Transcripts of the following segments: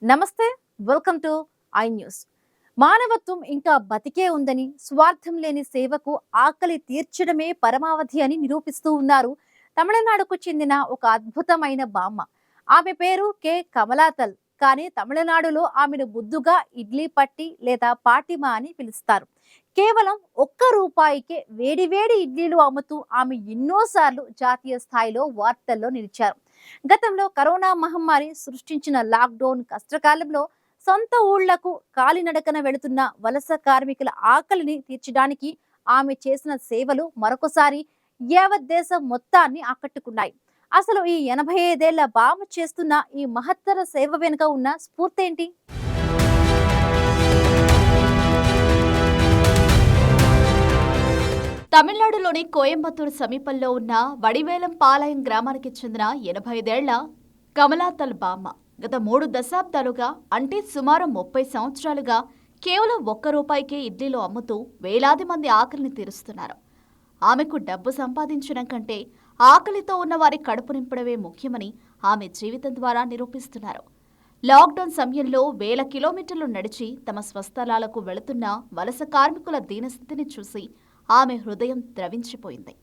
నమస్తే. Welcome to I news. మానవత్వం ఇంకా బతికే ఉందని, స్వార్థం లేని సేవకు ఆకలి తీర్చడమే పరమావధి అని నిరూపిస్తూ ఉన్నారు తమిళనాడుకు చెందిన ఒక అద్భుతమైన బామ్మ. ఆమె పేరు కె కమలాతల్. కానీ తమిళనాడులో ఆమెను ముద్దుగా ఇడ్లీ పట్టి లేదా పాటిమా అని పిలుస్తారు. కేవలం ₹1కే వేడివేడి ఇడ్లీలు అమ్ముతూ ఆమె ఎన్నోసార్లు జాతీయ స్థాయిలో వార్తల్లో నిలిచారు. గతంలో కరోనా మహమ్మారి సృష్టించిన లాక్డౌన్ కష్టకాలంలో సొంత ఊళ్లకు కాలినడకన వెళుతున్న వలస కార్మికుల ఆకలిని తీర్చడానికి ఆమె చేసిన సేవలు మరొకసారి యావత్ దేశం మొత్తాన్ని ఆకట్టుకున్నాయి. అసలు ఈ 85 ఏళ్ల బామ చేస్తున్న ఈ మహత్తర సేవ వెనుక ఉన్న స్ఫూర్తి ఏంటి? తమిళనాడులోని కోయంబత్తూరు సమీపంలో ఉన్న వడివేలం పాలయం గ్రామానికి చెందిన 85 ఏళ్ల కమలాతల్ బామ్మ గత 3 దశాబ్దాలుగా అంటే సుమారు 30 సంవత్సరాలుగా కేవలం ₹1కే ఇడ్లీలు అమ్ముతూ వేలాది మంది ఆకలిని తీరుస్తున్నారు. ఆమెకు డబ్బు సంపాదించడం కంటే ఆకలితో ఉన్న వారి కడుపు నింపడమే ముఖ్యమని ఆమె జీవితం ద్వారా నిరూపిస్తున్నారు. లాక్డౌన్ సమయంలో వేల కిలోమీటర్లు నడిచి తమ స్వస్థలాలకు వెళుతున్న వలస కార్మికుల దీనస్థితిని చూసి ఆమె హృదయం ద్రవించిపోయింది.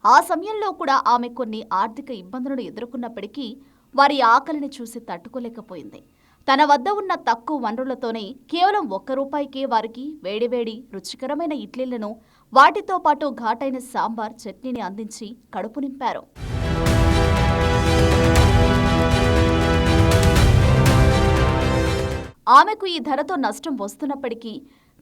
ఆ సమయంలో కూడా ఆమె కొన్ని ఆర్థిక ఇబ్బందులను ఎదుర్కొన్నప్పటికీ వారి ఆకలిని చూసి తట్టుకోలేకపోయింది. తన వద్ద ఉన్న తక్కువ వనరులతోనే కేవలం ₹1కే వారికి వేడివేడి రుచికరమైన ఇడ్లీలను, వాటితో పాటు ఘాటైన సాంబార్ చట్నీని అందించి కడుపు నింపారు. ఆమెకు ఈ ధరతో నష్టం వస్తున్నప్పటికీ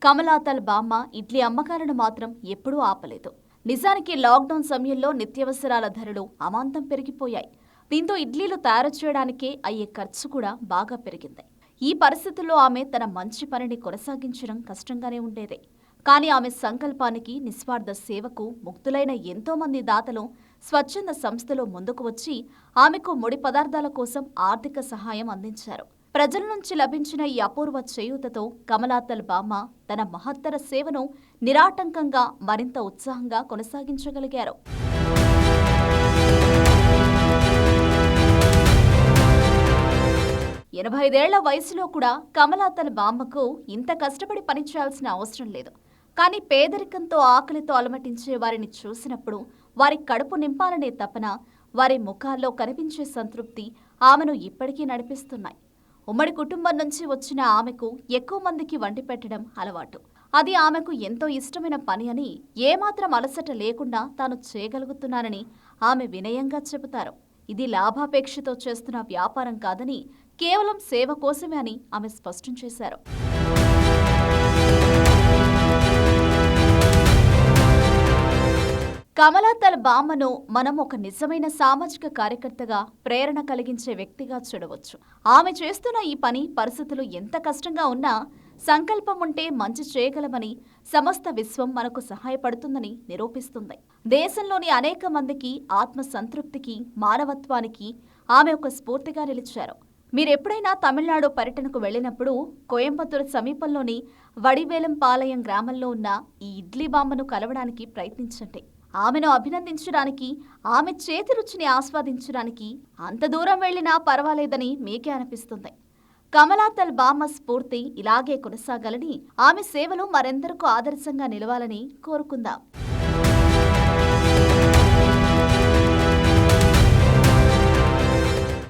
కమలాతల్ బామ్మ ఇడ్లీ అమ్మకాలను మాత్రం ఎప్పుడూ ఆపలేదు. నిజానికి లాక్డౌన్ సమయంలో నిత్యావసరాల ధరలు అమాంతం పెరిగిపోయాయి. దీంతో ఇడ్లీలు తయారు చేయడానికే అయ్యే ఖర్చు కూడా బాగా పెరిగింది. ఈ పరిస్థితుల్లో ఆమె తన మంచి పనిని కొనసాగించడం కష్టంగానే ఉండేది. కానీ ఆమె సంకల్పానికి, నిస్వార్థ సేవకు ముగ్ధులైన ఎంతో మంది దాతలు స్వచ్ఛంద సంస్థలో ముందుకు వచ్చి ఆమెకు ముడి పదార్థాల కోసం ఆర్థిక సహాయం అందించారు. ప్రజల నుంచి లభించిన ఈ అపూర్వ చేయూతతో కమలాతల్ బామ్మ తన మహత్తర సేవను నిరాటంకంగా మరింత ఉత్సాహంగా కొనసాగించగలిగారు. ఎనభై 85 వయసులో కూడా కమలాతల్ బామ్మకు ఇంత కష్టపడి పనిచేయాల్సిన అవసరం లేదు. కానీ పేదరికంతో ఆకలితో అలమటించే వారిని చూసినప్పుడు వారి కడుపు నింపాలనే తపన, వారి ముఖాల్లో కనిపించే సంతృప్తి ఆమెను ఇప్పటికీ నడిపిస్తున్నాయి. ఉమ్మడి కుటుంబం నుంచి వచ్చిన ఆమెకు ఎక్కువ మందికి వండి పెట్టడం అలవాటు. అది ఆమెకు ఎంతో ఇష్టమైన పని అని, ఏమాత్రం అలసట లేకుండా తాను చేయగలుగుతున్నానని ఆమె వినయంగా చెబుతారు. ఇది లాభాపేక్షతో చేస్తున్న వ్యాపారం కాదని, కేవలం సేవ కోసమే అని ఆమె స్పష్టం చేశారు. కమలాతల్ బామ్మను మనం ఒక నిజమైన సామాజిక కార్యకర్తగా, ప్రేరణ కలిగించే వ్యక్తిగా చూడవచ్చు. ఆమె చేస్తున్న ఈ పని పరిస్థితులు ఎంత కష్టంగా ఉన్నా సంకల్పం ఉంటే మంచి చేయగలమని, సమస్త విశ్వం మనకు సహాయపడుతుందని నిరూపిస్తుంది. దేశంలోని అనేక మందికి ఆత్మ సంతృప్తికి, మానవత్వానికి ఆమె ఒక స్ఫూర్తిగా నిలిచారు. మీరెప్పుడైనా తమిళనాడు పర్యటనకు వెళ్లినప్పుడు కోయంబత్తూరు సమీపంలోని వడివేలం పాలయం గ్రామంలో ఉన్న ఈ ఇడ్లీ బామ్మను కలవడానికి ప్రయత్నించండి. ఆమెను అభినందించడానికి, ఆమె చేతి రుచిని ఆస్వాదించడానికి అంత దూరం వెళ్లినా పర్వాలేదని మీకే అనిపిస్తుంది. కమలాతల్ బామ్మ స్ఫూర్తి ఇలాగే కొనసాగాలని, ఆమె సేవలు మరెందరికూ ఆదర్శంగా నిలవాలని కోరుకుందాం.